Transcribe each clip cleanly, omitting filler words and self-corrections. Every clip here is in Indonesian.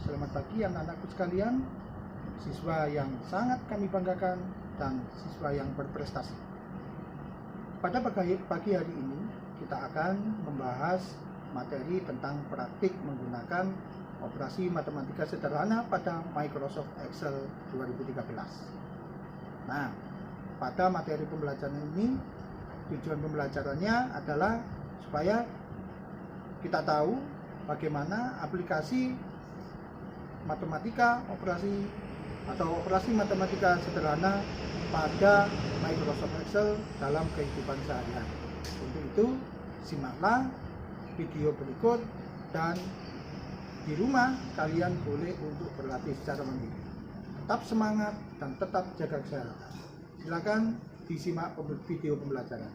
Selamat pagi anak-anakku sekalian, siswa yang sangat kami banggakan dan siswa yang berprestasi. Pada pagi hari ini kita akan membahas materi tentang praktik menggunakan operasi matematika sederhana pada Microsoft Excel 2013. Nah, pada materi pembelajaran ini tujuan pembelajarannya adalah supaya kita tahu bagaimana aplikasi matematika operasi matematika sederhana pada Microsoft Excel dalam kehidupan sehari-hari. Untuk itu, simaklah video berikut dan di rumah kalian boleh untuk berlatih secara mandiri. Tetap semangat dan tetap jaga kesehatan. Silakan disimak video pembelajaran.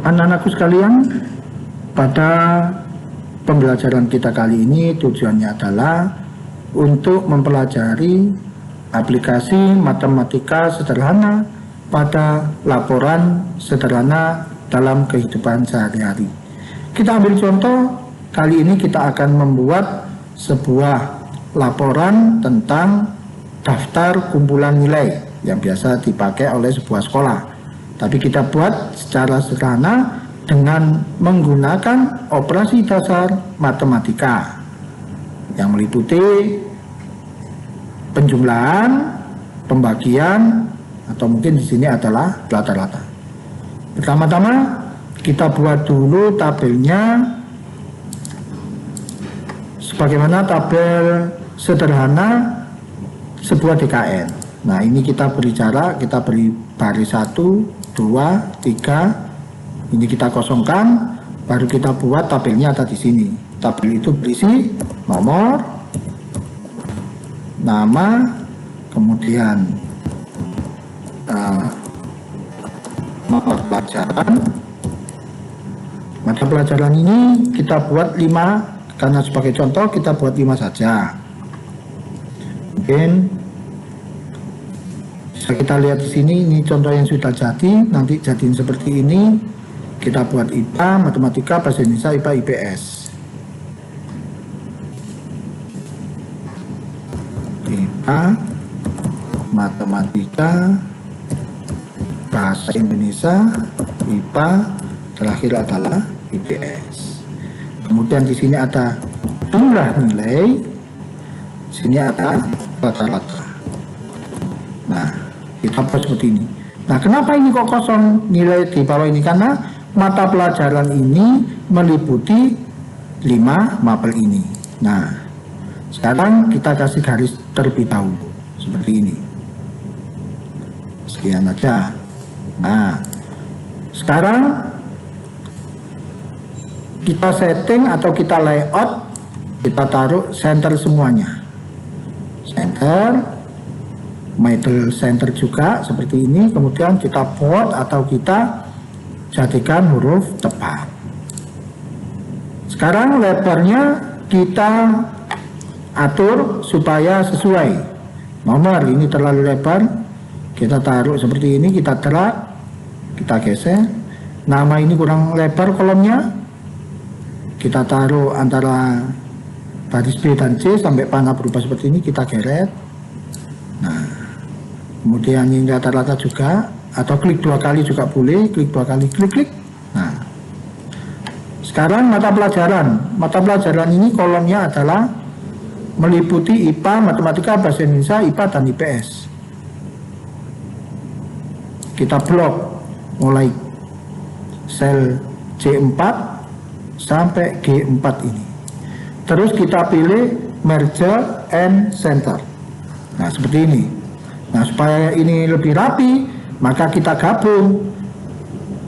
Anak-anakku sekalian, pada pembelajaran kita kali ini tujuannya adalah untuk mempelajari aplikasi matematika sederhana pada laporan sederhana dalam kehidupan sehari-hari. Kita ambil contoh, kali ini kita akan membuat sebuah laporan tentang daftar kumpulan nilai yang biasa dipakai oleh sebuah sekolah. Tapi kita buat secara sederhana dengan menggunakan operasi dasar matematika yang meliputi penjumlahan, pembagian, atau mungkin di sini adalah rata-rata. Pertama-tama kita buat dulu tabelnya sebagaimana tabel sederhana sebuah DKN. Nah, ini kita beri jarak, kita beri baris 1, 2, 3, ini kita kosongkan, baru kita buat tabelnya ada di sini. Tabel itu berisi nomor, nama, kemudian mata pelajaran. Mata pelajaran ini kita buat 5, karena sebagai contoh kita buat 5 saja. Mungkin bisa kita lihat di sini, ini contoh yang sudah jadi, nanti jadiin seperti ini. Kita buat IPA, matematika, bahasa Indonesia, IPA, IPS. IPA, matematika, bahasa Indonesia, IPA, terakhir adalah IPS. Kemudian di sini ada jumlah nilai, di sini ada rata-rata. Nah, kita buat seperti ini. Nah, kenapa ini kok kosong nilai di bawah ini? Karena mata pelajaran ini meliputi 5 mapel ini. Nah, sekarang kita kasih garis terlebih dahulu seperti ini. Sekian aja. Nah, sekarang kita setting atau kita layout, kita taruh center semuanya. Center, middle center juga seperti ini. Kemudian kita bold atau kita jadikan huruf tepat. Sekarang lebarnya kita atur supaya sesuai. Nomor ini terlalu lebar, kita taruh seperti ini, kita drag, kita geser. Nama ini kurang lebar kolomnya, kita taruh antara baris B dan C sampai panah berubah seperti ini, kita geret. Nah, kemudian ini rata-rata juga, atau klik 2 kali juga boleh, klik 2 kali, klik. Nah, sekarang mata pelajaran ini kolomnya adalah meliputi IPA, matematika, bahasa Indonesia, IPA, dan IPS. Kita blok mulai sel C4 sampai G4 ini. Terus kita pilih merge and center. Nah, seperti ini. Nah, supaya ini lebih rapi, maka kita gabung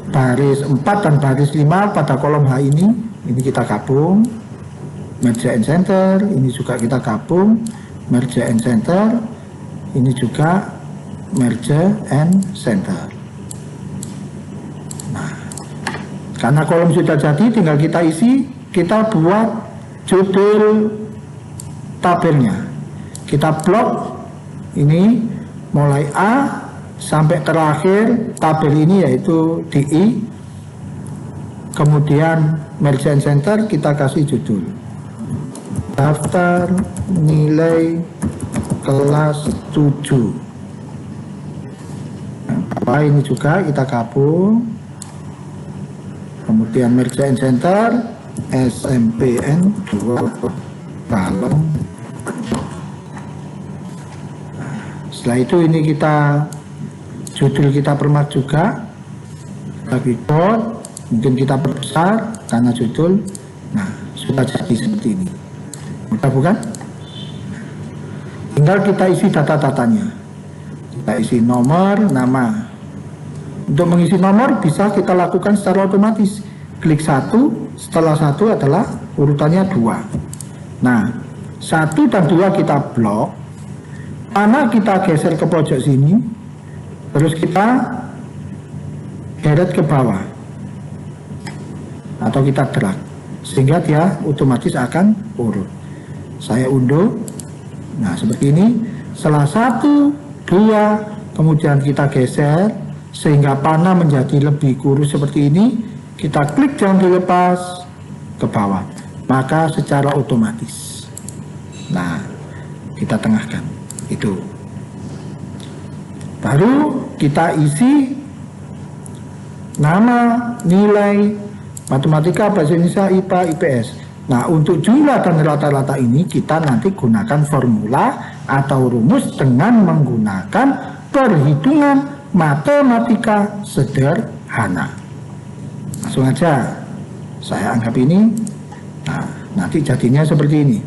baris 4 dan baris 5 pada kolom H ini kita gabung, merge and center, ini juga kita gabung, merge and center, ini juga merge and center. Nah, karena kolom sudah jadi, tinggal kita isi, kita buat judul tabelnya. Kita blok ini mulai A sampai terakhir tabel ini yaitu DI. Kemudian merge and center, kita kasih judul daftar nilai kelas 7. Nah, ini juga kita gabung. Kemudian merge and center, SMPN 2 Balong. Setelah itu ini kita judul kita permak juga, bagi keyboard mungkin kita perbesar karena judul. Nah, sudah jadi seperti ini. Mudah bukan? Tinggal kita isi data-datanya. Kita isi nomor, nama. Untuk mengisi nomor bisa kita lakukan secara otomatis. Klik 1, setelah 1 adalah urutannya 2. Nah, 1 dan 2 kita blok. Mana kita geser ke pojok sini, terus kita geret ke bawah. Atau kita drag. Sehingga dia otomatis akan urut. Saya unduh. Nah, seperti ini. Setelah 1, 2, kemudian kita geser sehingga panah menjadi lebih kurus seperti ini. Kita klik jangan dilepas ke bawah. Maka secara otomatis. Nah, kita tengahkan. Itu. Baru kita isi nama, nilai, matematika, bahasa Indonesia, IPA, IPS. Nah, untuk jumlah dan rata-rata ini kita nanti gunakan formula atau rumus dengan menggunakan perhitungan matematika sederhana. Langsung aja saya anggap ini. Nah, nanti jadinya seperti ini.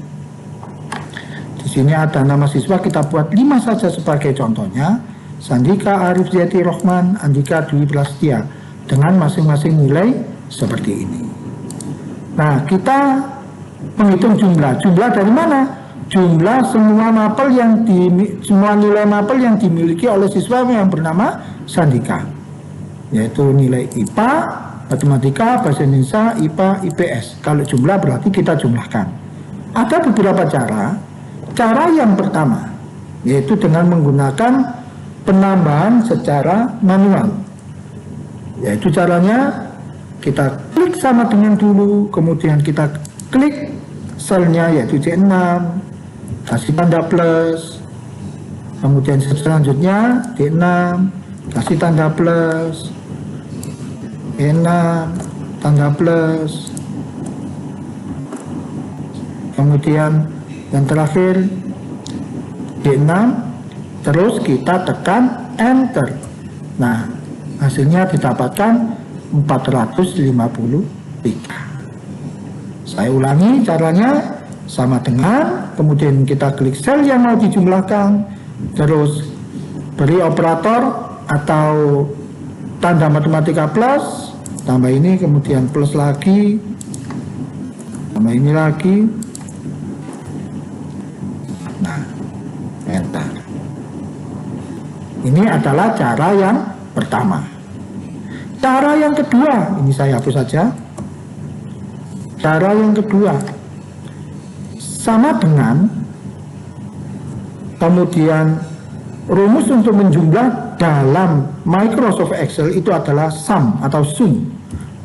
Di sini ada nama siswa, kita buat 5 saja sebagai contohnya. Sandika Arif Ziyati Rohman, Andika Dwi Prasetya, dengan masing-masing nilai seperti ini. Nah, kita menghitung jumlah. Jumlah dari mana? Jumlah semua nilai mapel yang dimiliki oleh siswa yang bernama Sandika, yaitu nilai IPA, matematika, bahasa Indonesia, IPA, IPS. Kalau jumlah berarti kita jumlahkan. Ada beberapa cara. Cara yang pertama yaitu dengan menggunakan penambahan secara manual. Yaitu caranya kita klik sama dengan dulu, kemudian kita klik selnya yaitu C6, kasih tanda plus, kemudian selanjutnya D6, kasih tanda plus, E6, tanda plus, kemudian yang terakhir D6, terus kita tekan enter. Nah, hasilnya didapatkan 453. Saya ulangi caranya sama dengan, kemudian kita klik sel yang mau dijumlahkan, terus beri operator atau tanda matematika plus, tambah ini, kemudian plus lagi, tambah ini lagi. Nah, enter. Ini adalah cara yang pertama. Cara yang kedua, ini saya hapus saja. Cara yang kedua sama dengan, kemudian rumus untuk menjumlah dalam Microsoft Excel itu adalah sum atau sum.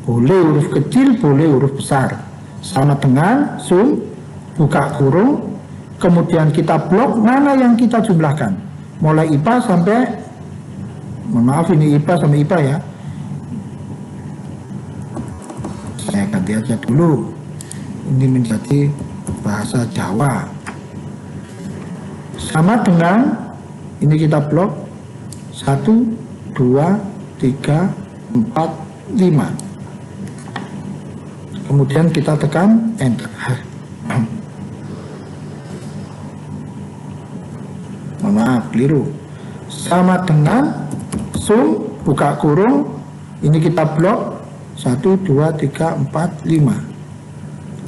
Boleh huruf kecil, boleh huruf besar. Sama dengan sum, buka kurung, kemudian kita blok mana yang kita jumlahkan. Mulai IPA sampai, mohon maaf ini IPA sampai IPA ya. Saya ganti aja dulu. Ini menjadi bahasa Jawa. Sama dengan ini kita blok 1, 2, 3, 4, 5. Kemudian kita tekan enter. Mohon maaf, keliru. Sama dengan sum, buka kurung, ini kita blok 1, 2, 3, 4, 5.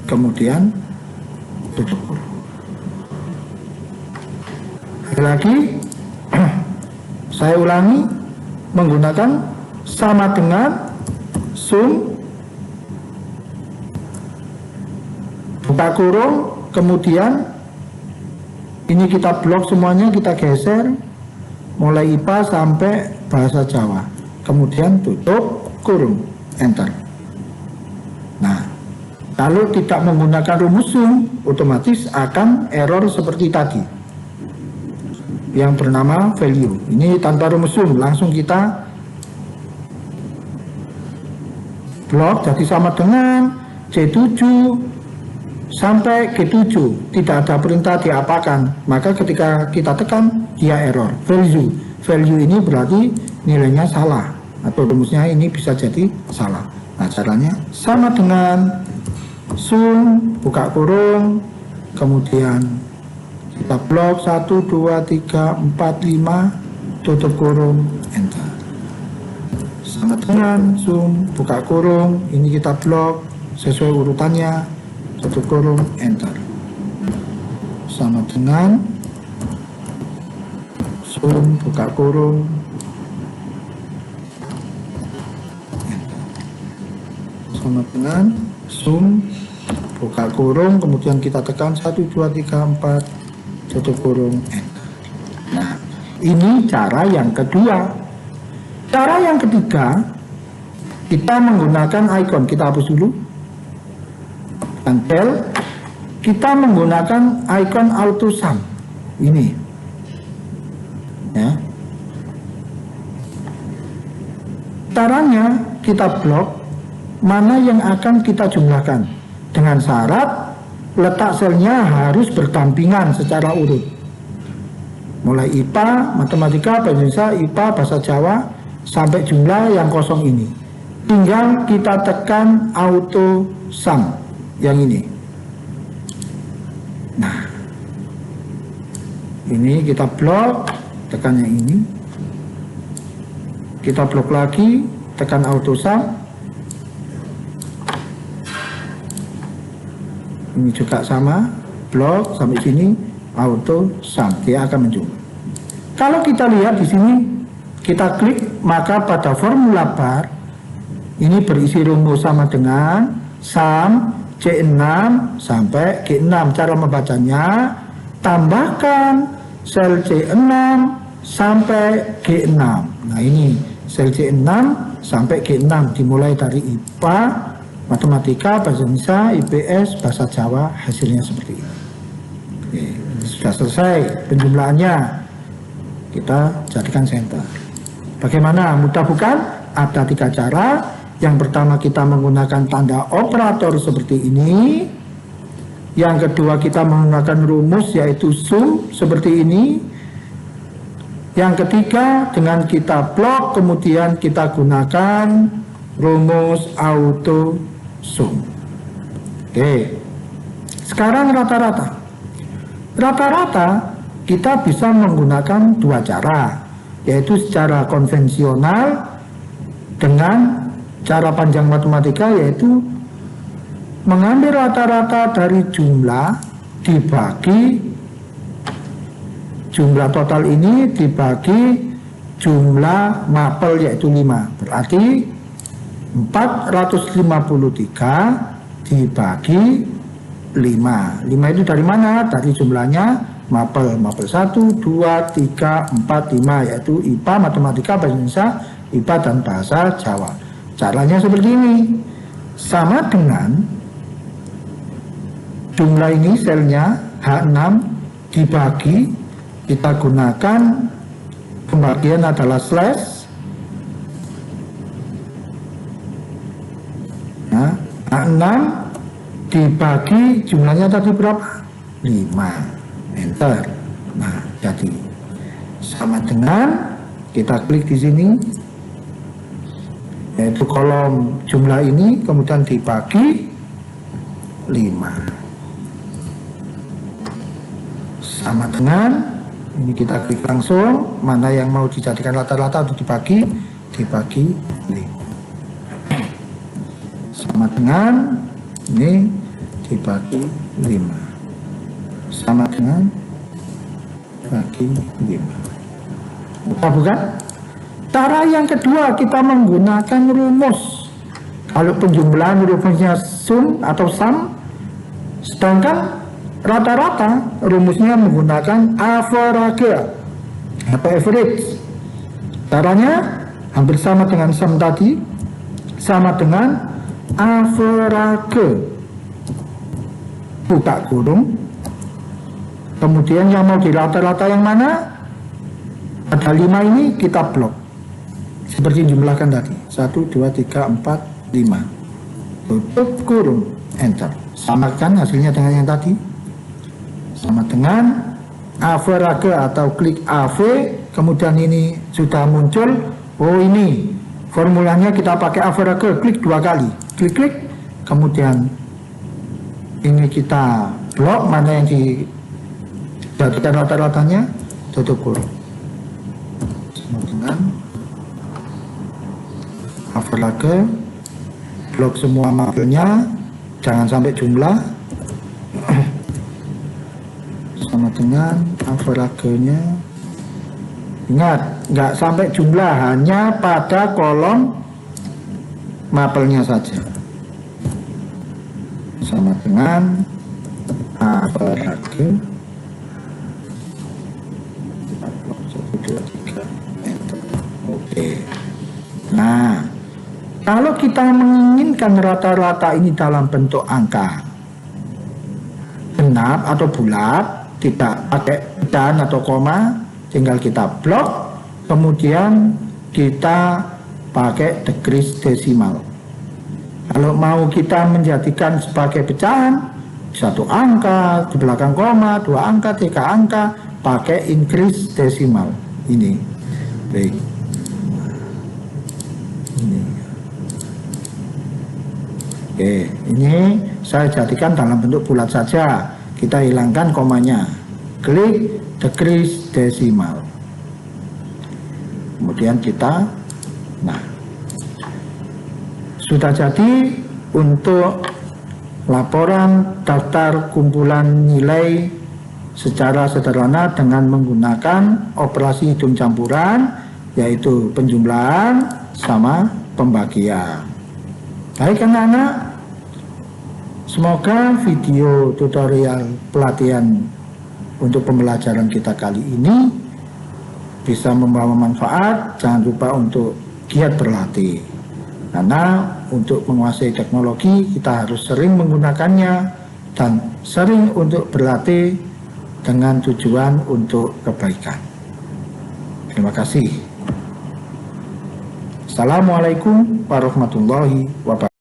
Kemudian tutup kurung. Lagi saya ulangi menggunakan sama dengan sum, buka kurung, kemudian ini kita blok semuanya, kita geser, mulai IPA sampai bahasa Jawa, kemudian tutup kurung, enter. Nah, kalau tidak menggunakan rumus sum, otomatis akan error seperti tadi yang bernama value. Ini tanpa rumus sum, langsung kita blok jadi sama dengan C7 sampai G7, tidak ada perintah diapakan, maka ketika kita tekan dia error. Value ini berarti nilainya salah atau rumusnya ini bisa jadi salah. Nah, caranya sama dengan sum, buka kurung, kemudian kita blok 1, 2, 3, 4, 5, tutup kurung, enter. Sama dengan sum, buka kurung, ini kita blok sesuai urutannya, tutup kurung, enter. Sama dengan sum, buka kurung, enter. Sama dengan sum, buka kurung, kemudian kita tekan 1, 2, 3, 4, tutup kurung, enter. Nah, ini cara yang kedua. Cara yang ketiga, kita menggunakan icon. Kita hapus dulu. Cancel. Kita menggunakan icon auto sum. Ini. Ya. Caranya kita blok mana yang akan kita jumlahkan. Dengan syarat letak selnya harus berdampingan secara urut. Mulai IPA, matematika, bahasa Indonesia, IPA, bahasa Jawa, sampai jumlah yang kosong ini. Tinggal kita tekan auto sum yang ini. Nah, ini kita blok, tekan yang ini. Kita blok lagi, tekan auto sum. Ini juga sama, blok sampai sini, auto sum, dia akan muncul. Kalau kita lihat di sini, kita klik, maka pada formula bar ini berisi rumus sama dengan sum C6 sampai G6. Cara membacanya, tambahkan sel C6 sampai G6. Nah, ini sel C6 sampai G6 dimulai dari IPA, matematika, bahasa Indonesia, IPS, bahasa Jawa, hasilnya seperti ini. Oke, sudah selesai penjumlahannya. Kita jadikan center. Bagaimana? Mudah bukan? Ada 3 cara. Yang pertama, kita menggunakan tanda operator seperti ini. Yang kedua, kita menggunakan rumus yaitu sum seperti ini. Yang ketiga, dengan kita blok, kemudian kita gunakan rumus auto sum. Oke. Sekarang rata-rata. Rata-rata kita bisa menggunakan 2 cara, yaitu secara konvensional dengan cara panjang matematika, yaitu mengambil rata-rata dari jumlah dibagi jumlah total ini dibagi jumlah mapel yaitu 5. Berarti 453 dibagi 5. 5 itu dari mana? Dari jumlahnya mapel 1, 2, 3, 4, 5, yaitu IPA, matematika, bahasa Indonesia, IPA dan bahasa Jawa. Caranya seperti ini. Sama dengan jumlah ini selnya H6 dibagi, kita gunakan pembagian adalah slash. Nah, H6 dibagi jumlahnya tadi berapa? 5. Enter. Nah, jadi sama dengan kita klik di sini, yaitu kolom jumlah ini, kemudian dibagi 5. Sama dengan ini, kita klik langsung mana yang mau dijadikan rata-rata untuk dibagi 5. Sama dengan ini dibagi 5. Sama dengan bagi 5. Mudah bukan? Cara yang kedua, kita menggunakan rumus. Kalau penjumlahan rumusnya sum atau sum, sedangkan rata-rata rumusnya menggunakan average. atau average. Caranya hampir sama dengan sum tadi, sama dengan average, buka kurung. Kemudian yang mau di rata-rata yang mana? Ada 5 ini kita blok seperti jumlahkan tadi, 1, 2, 3, 4, 5, tutup kurung, enter. Samakan hasilnya dengan yang tadi, sama dengan average atau klik AV. Kemudian ini sudah muncul, oh ini formulanya kita pakai average, klik 2 kali, klik, kemudian ini kita blok mana yang dijadikan rata-ratanya, tutup kurung. Sama dengan average, blok semua mapelnya, jangan sampai jumlah, sama dengan average-nya. Ingat, nggak sampai jumlah, hanya pada kolom mapelnya saja. Sama dengan average. 1, 2, 3, enter. Oke. Nah, kalau kita menginginkan rata-rata ini dalam bentuk angka genap atau bulat, tidak pakai dan atau koma, tinggal kita blok, kemudian kita pakai degrees desimal. Kalau mau kita menjadikan sebagai pecahan, 1 angka, di belakang koma, 2 angka, 3 angka, pakai increase desimal. Ini, baik. Ini. Oke, ini saya jadikan dalam bentuk bulat saja. Kita hilangkan komanya, klik degrees desimal. Kemudian kita, nah, sudah jadi untuk laporan daftar kumpulan nilai secara sederhana dengan menggunakan operasi hitung campuran, yaitu penjumlahan sama pembagian. Baik anak-anak, semoga video tutorial pelatihan untuk pembelajaran kita kali ini bisa membawa manfaat. Jangan lupa untuk giat berlatih, karena untuk menguasai teknologi kita harus sering menggunakannya dan sering untuk berlatih dengan tujuan untuk kebaikan. Terima kasih. Assalamualaikum warahmatullahi wabarakatuh.